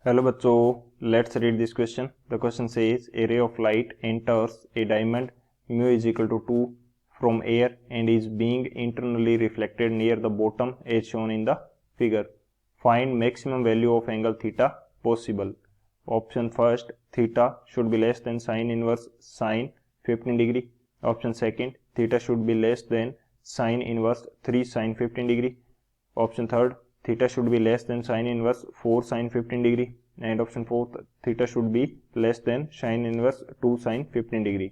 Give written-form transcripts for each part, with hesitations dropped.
Hello बच्चों, let's read this question. The question says ए रे of light enters a diamond mu is equal to 2 from air and is being internally reflected near the bottom as shown in the figure. Find maximum value of angle theta possible. Option first, theta should be less than sin inverse sin 15 degree. Option second, theta should be less than sin inverse 3 sin 15 degree. Option third, theta should be less than sin inverse 4 sin 15 degree. And option fourth, theta should be less than sin inverse 2 sin 15 degree.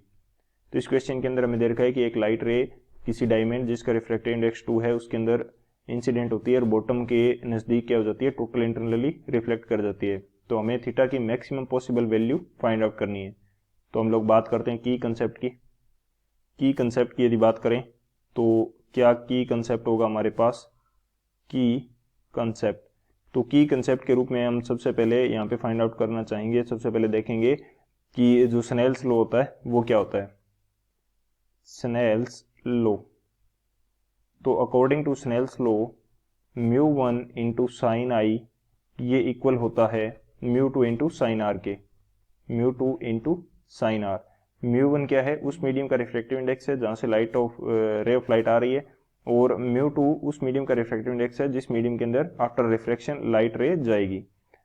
तो इस question के अंदर हमें दे रखा है कि एक light रे किसी डायमंड जिसका रिफ्रैक्टिव इंडेक्स 2 है उसके अंदर इंसिडेंट होती है और बॉटम के नज़दीक क्या हो जाती है, टोटल इंटरनली रिफ्लेक्ट कर जाती है. तो हमें थीटा की maximum possible value find out करनी है. तो हम लोग बात करते हैं की कंसेप्ट की यदि बात करें तो क्या की कंसेप्ट होगा हमारे पास, की कंसेप्ट. तो की कंसेप्ट के रूप में हम सबसे पहले यहाँ पे फाइंड आउट करना चाहेंगे. सबसे पहले देखेंगे कि जो स्नेल्स लॉ होता है वो क्या होता है. स्नेल्स लॉ, तो according to Snell's law μ1 into sine I ये इक्वल होता है μ2 इंटू साइन आर के. μ2 इंटू साइन आर. μ1 क्या है, उस मीडियम का रिफ्लेक्टिव इंडेक्स है जहाँ से light of ray of light आ रही है, और μ2 उस मीडियम का रिफ्रैक्टिव इंडेक्स है जिस मीडियम के अंदर आफ्टर रिफ्रैक्शन लाइट रे जाएगी.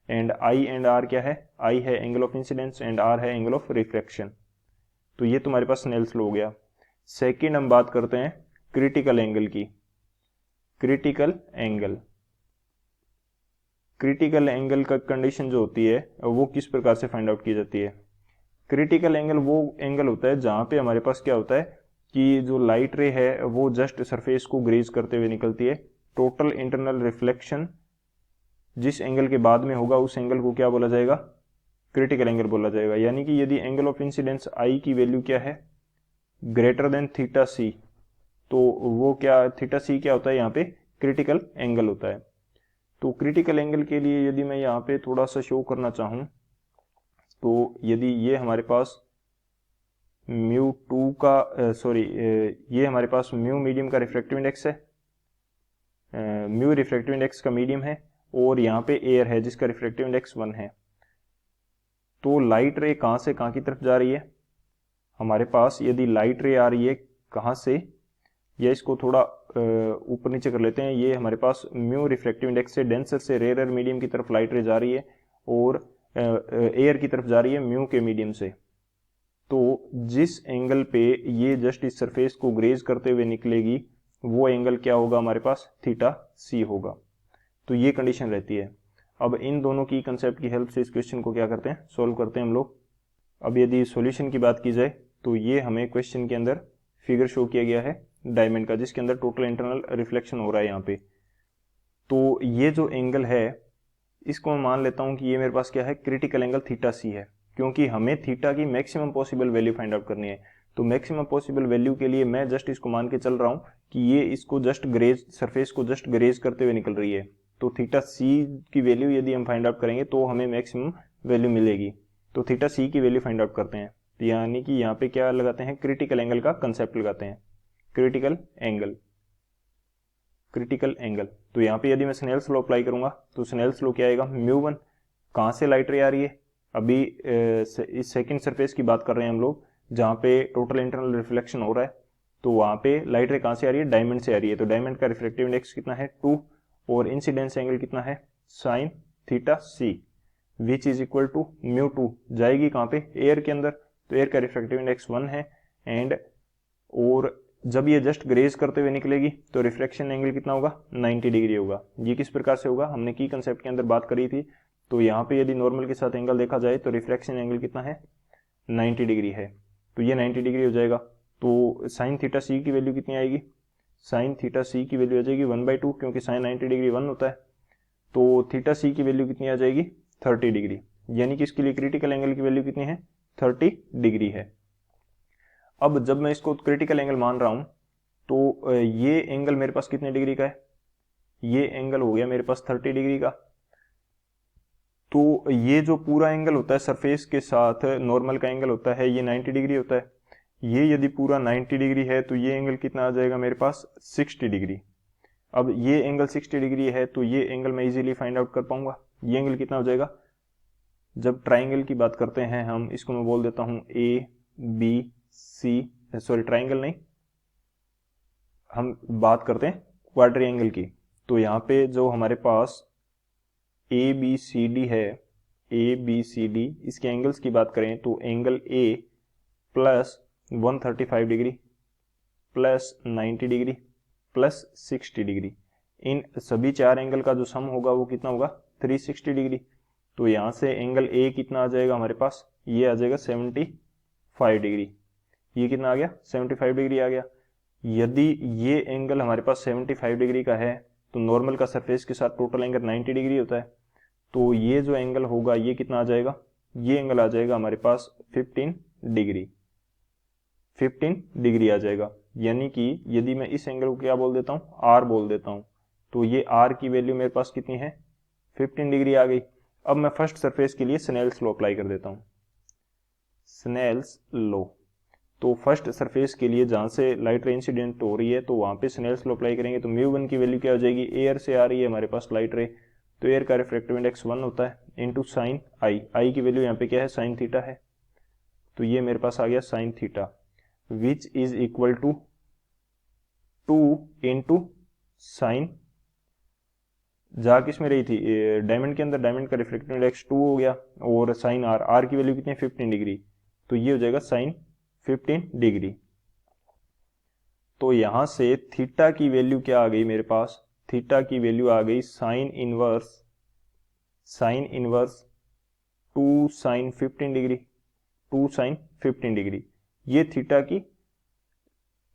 एंड आई एंड आर क्या है, आई है angle of incidence and R है एंगल ऑफ रिफ्रैक्शन. तो ये तुम्हारे पास स्नेल्स लॉ हो गया. सेकंड हम बात करते हैं क्रिटिकल एंगल की. क्रिटिकल एंगल का कंडीशन जो होती है वो किस प्रकार से फाइंड आउट की जाती है. क्रिटिकल एंगल वो एंगल होता है जहां पे हमारे पास क्या होता है कि जो लाइट रे है वो जस्ट सरफेस को ग्रेज करते हुए निकलती है. टोटल इंटरनल रिफ्लेक्शन जिस एंगल के बाद में होगा उस एंगल को क्या बोला जाएगा, क्रिटिकल एंगल बोला जाएगा. यानी कि यदि एंगल ऑफ इंसिडेंस आई की वैल्यू क्या है, ग्रेटर देन थीटा सी, तो वो क्या, थीटा सी क्या होता है यहाँ पे, क्रिटिकल एंगल होता है. तो क्रिटिकल एंगल के लिए यदि मैं यहाँ पे थोड़ा सा शो करना चाहूँ तो यदि ये हमारे पास μ2 का ये हमारे पास म्यू मीडियम का रिफ्रैक्टिव इंडेक्स है, म्यू रिफ्रैक्टिव इंडेक्स का मीडियम है, और यहाँ पे एयर है जिसका रिफ्रैक्टिव इंडेक्स 1 है. तो लाइट रे कहाँ से कहाँ की तरफ जा रही है, हमारे पास यदि लाइट रे आ रही है कहाँ से, या इसको थोड़ा ऊपर नीचे कर लेते हैं. ये हमारे पास म्यू रिफ्रैक्टिव इंडेक्स से डेंसर से रेयर मीडियम की तरफ लाइट रे जा रही है और एयर की तरफ जा रही है म्यू के मीडियम से. तो जिस एंगल पे ये जस्ट इस सरफेस को ग्रेज करते हुए निकलेगी वो एंगल क्या होगा हमारे पास, थीटा सी होगा. तो ये कंडीशन रहती है. अब इन दोनों की कंसेप्ट की हेल्प से इस क्वेश्चन को क्या करते हैं, सॉल्व करते हैं हम लोग. अब यदि सॉल्यूशन की बात की जाए तो ये हमें क्वेश्चन के अंदर फिगर शो किया गया है डायमंड का, जिसके अंदर टोटल इंटरनल रिफ्लेक्शन हो रहा है यहाँ पे. तो ये जो एंगल है इसको मैं मान लेता हूँ कि ये मेरे पास क्या है, क्रिटिकल एंगल थीटा सी है, क्योंकि हमें थीटा की maximum possible value find out करनी है. तो मैक्सिमम पॉसिबल वैल्यू के लिए मैं जस्ट इसको मान के चल रहा हूँ कि ये इसको जस्ट ग्रेज, सरफेस को जस्ट ग्रेज करते हुए निकल रही है. तो थीटा सी की वैल्यू यदि हम फाइंड आउट करेंगे तो हमें मैक्सिमम वैल्यू मिलेगी. तो थीटा सी की वैल्यू फाइंड आउट करते हैं. तो यानी कि यहाँ पे क्या लगाते हैं, क्रिटिकल एंगल का कंसेप्ट लगाते हैं. Critical angle. तो यहाँ पे यदि मैं स्नेल्स लॉ अप्लाई करूंगा तो स्नेल्स लॉ क्या आएगा, μ1 कहाँ से लाइट रे आ रही है, अभी इस सेकंड सरफेस की बात कर रहे हैं हम लोग जहाँ पे टोटल इंटरनल रिफ्लेक्शन हो रहा है. तो वहाँ पे लाइट रे कहाँ से आ रही है, डायमंड से आ रही है. तो डायमंड का रिफ्लेक्टिव इंडेक्स कितना है, 2, और इंसिडेंस एंगल कितना है, sine theta C, which is equal to μ2 जाएगी कहाँ पे, एयर के अंदर. तो एयर का रिफ्लेक्टिव इंडेक्स 1 है, एंड और जब ये जस्ट ग्रेज करते हुए निकलेगी तो रिफ्लेक्शन एंगल कितना होगा, 90 डिग्री होगा. ये किस प्रकार से होगा, हमने की कंसेप्ट के अंदर बात करी थी. तो यहाँ पे यदि नॉर्मल के साथ एंगल देखा जाए तो रिफ्लेक्शन एंगल कितना है, 90 डिग्री है. तो ये 90 डिग्री हो जाएगा. तो साइन थीटा सी की वैल्यू कितनी आएगी, साइन थीटा सी की वैल्यू आ जाएगी 1/2, क्योंकि साइन 90 डिग्री 1 होता है. तो थीटा सी की वैल्यू कितनी आ जाएगी, 30 डिग्री. यानी कि इसके लिए क्रिटिकल एंगल की वैल्यू कितनी है, 30 डिग्री है. अब जब मैं इसको क्रिटिकल एंगल मान रहा हूं तो ये एंगल मेरे पास कितने डिग्री का है, ये एंगल हो गया मेरे पास 30 डिग्री का. तो ये जो पूरा एंगल होता है सरफेस के साथ नॉर्मल का एंगल होता है, ये 90 डिग्री होता है. ये यदि पूरा 90 डिग्री है तो ये एंगल कितना आ जाएगा मेरे पास, 60 डिग्री. अब ये एंगल 60 डिग्री है तो ये एंगल मैं इजीली फाइंड आउट कर पाऊंगा. ये एंगल कितना हो जाएगा, जब ट्राइंगल की बात करते हैं हम, इसको मैं बोल देता हूं A B C, sorry triangle नहीं, हम बात करते हैं क्वाड्रिएंगल की। तो यहाँ पे जो हमारे पास ए बी सी डी है, ए बी सी डी, इसके एंगल्स की बात करें तो angle A plus 135 degree plus 90 degree plus 60 degree, इन सभी चार एंगल का जो सम होगा वो कितना होगा 360 डिग्री। तो यहाँ से एंगल ए कितना आ जाएगा हमारे पास, ये आ जाएगा 75 डिग्री, ये कितना आ गया 75 डिग्री आ गया। यदि ये एंगल हमारे पास 75 डिग्री का है तो नॉर्मल का सरफेस के साथ टोटल एंगल 90 डिग्री होता है, तो ये जो एंगल होगा ये कितना आ जाएगा, ये एंगल आ जाएगा हमारे पास 15 डिग्री, 15 डिग्री आ जाएगा। यानी कि यदि मैं इस एंगल को क्या बोल देता हूँ, आर बोल देता हूँ, तो ये आर की वैल्यू मेरे पास कितनी है 15 डिग्री आ गई। अब मैं फर्स्ट सरफेस के लिए स्नेल्स लॉ अप्लाई कर देता हूँ, स्नेल्स लॉ। तो फर्स्ट सरफेस के लिए जहां से लाइट रे इंसिडेंट हो रही है तो वहां पे स्नेल्स लॉ अप्लाई करेंगे, तो μ1 की वैल्यू क्या हो जाएगी, एयर से आ रही है हमारे पास लाइट रे, तो एयर का रिफ्रैक्टिव इंडेक्स 1 होता है इंटू साइन आई, आई की वैल्यू यहाँ पे क्या है साइन थीटा है, तो ये मेरे पास आ गया sine theta, which is equal to 2 into sine, जा किस में रही थी डायमंड के अंदर, डायमंड का रिफ्लेक्टिव इंडेक्स 2 हो गया, और साइन आर, आर की वैल्यू कितनी है 15 डिग्री, तो ये हो जाएगा साइन 15 डिग्री। तो यहां से थीटा की वैल्यू क्या आ गई मेरे पास, थीटा की वैल्यू आ गई sine inverse 2 sine 15 degree, 2 sine 15 degree, ये थीटा की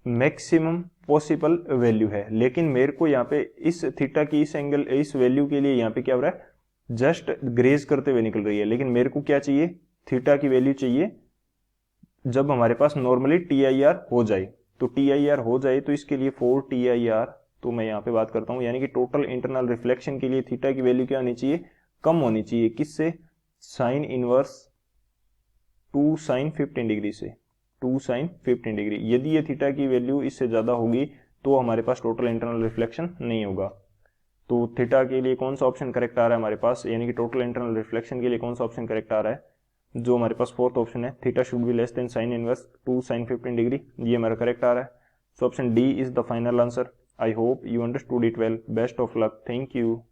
मैक्सिमम पॉसिबल वैल्यू है। लेकिन मेरे को यहाँ पे इस थीटा की इस एंगल इस वैल्यू के लिए यहाँ पे क्या हो रहा है, जस्ट ग्रेज करते हुए निकल रही है, लेकिन मेरे को क्या चाहिए, थीटा की वैल्यू चाहिए जब हमारे पास नॉर्मली TIR हो जाए। तो TIR हो जाए तो इसके लिए 4 TIR, तो मैं यहाँ पे बात करता हूँ, यानी कि टोटल इंटरनल रिफ्लेक्शन के लिए थीटा की वैल्यू क्या होनी चाहिए, कम होनी चाहिए, किससे, साइन इनवर्स 2 साइन 15 डिग्री से, 2 साइन 15 डिग्री। यदि ये थीटा की वैल्यू इससे ज्यादा होगी तो हमारे पास टोटल इंटरनल रिफ्लेक्शन नहीं होगा। तो थीटा के लिए कौन सा ऑप्शन करेक्ट आ रहा है हमारे पास, यानी कि टोटल इंटरनल रिफ्लेक्शन के लिए कौन सा ऑप्शन करेक्ट आ रहा है, जो हमारे पास फोर्थ ऑप्शन है, theta should be less than sine inverse 2 sine 15 degree, ये हमारा करेक्ट आ रहा है। So option D is the final answer. I hope you understood it well, best of luck, thank you.